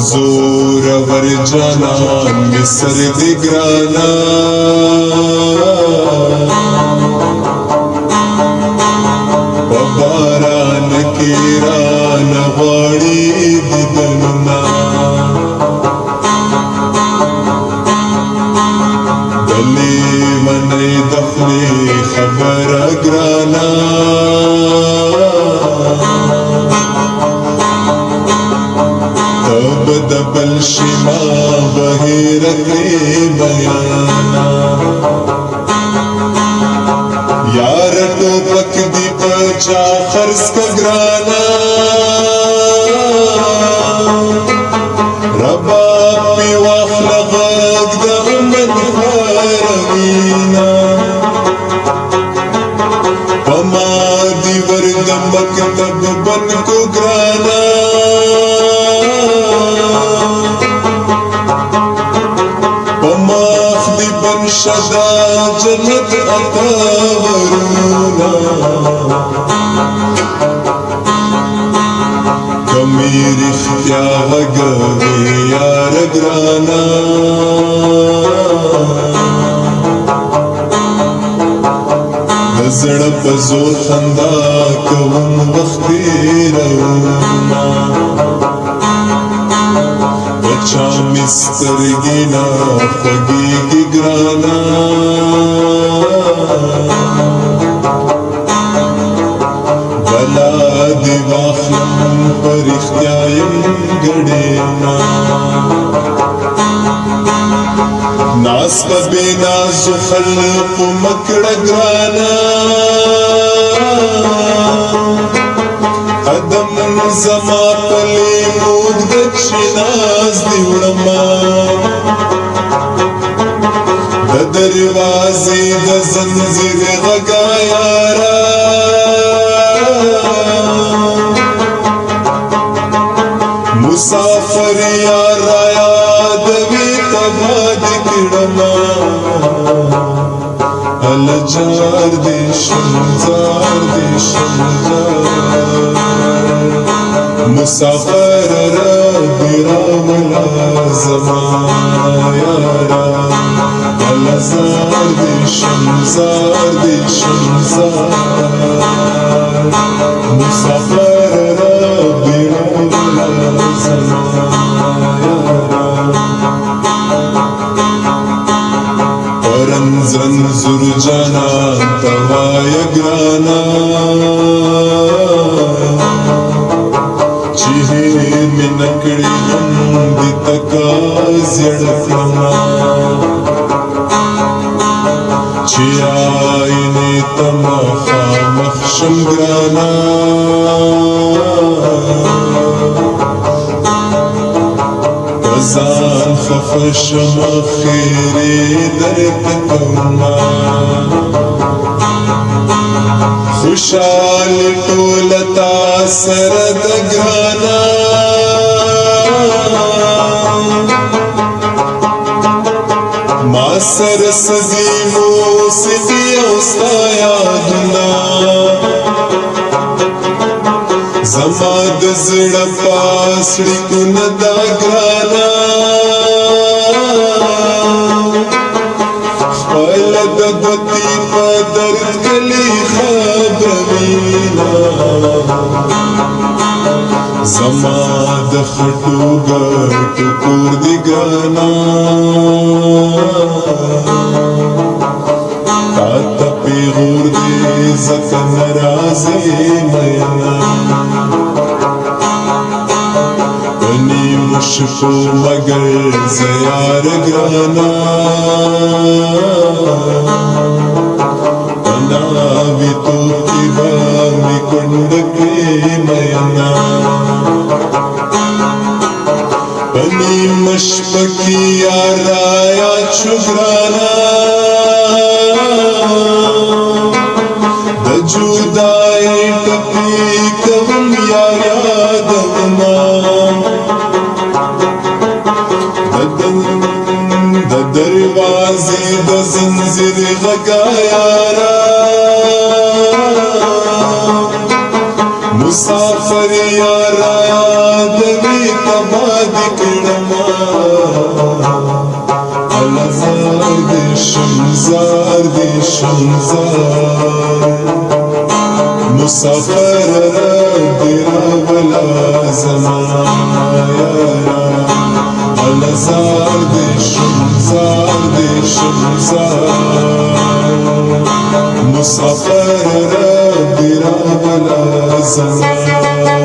زور ور جانان مصر دی گرانا باران کی ران غاڑی دیدننا دلی منی دخلی خبر گرانا دبل شما بهیر کری بیانا یار ٹوپک دی پچا خرس کا گرانا ربا پی واخل غاق دا امد خارمینا پما دی ورد مکتب بن کو گرانا شدا جنت عطا ورونا کمی رختیا وگوی یار گرانا دزڑ پزو خندا کون وقتی رونا بچا مسترگینا خوگیگی گرانا بلا دی واخلم پر اختیایم گڑینا ناس ببینا زخلق مکڑ گرانا قدم زما پلی مود دچناز دیوڑما د دروازی د زنزیر غگا یارا مسافر یارا یادوی تبا دکڑما الجار دی شمزار دی شمزار مسافر ربی راولا زمان یارا الزار دی شمزار دی شمزار مسافر ربی راولا زمان یارا رنز رنزر جانا توای گرانا چیهی منکڑی هم دی تکا زیڑکنا چی آئینی تمخا مخشم گرانا زان خفشم خیری در تکونا خوشحال طولتا سرد گرانا ما سر سزی موسیقی اوستا یادنا زما د زړه پاسړي کو نه دا ګرانا خپل د ګوتې په درد کلی خبروینا زما د خټو ګټو کور دی ګرانا تا ته پیغور دی زکه ناراضي مینا مشکو مگر زیار گرانا بناوی تو کی بامی کنڈکی مینا بنی مشپکی یارایا چگرانا د جدائی ٹپی کم یارا دمنا دروازی د زنزیر غگا یارا مسافر یارا یادوی تبا دکڑ مسافر دیرا ولا زمایا ولا زار دیشم زار مسافر دیرا ولا زمایا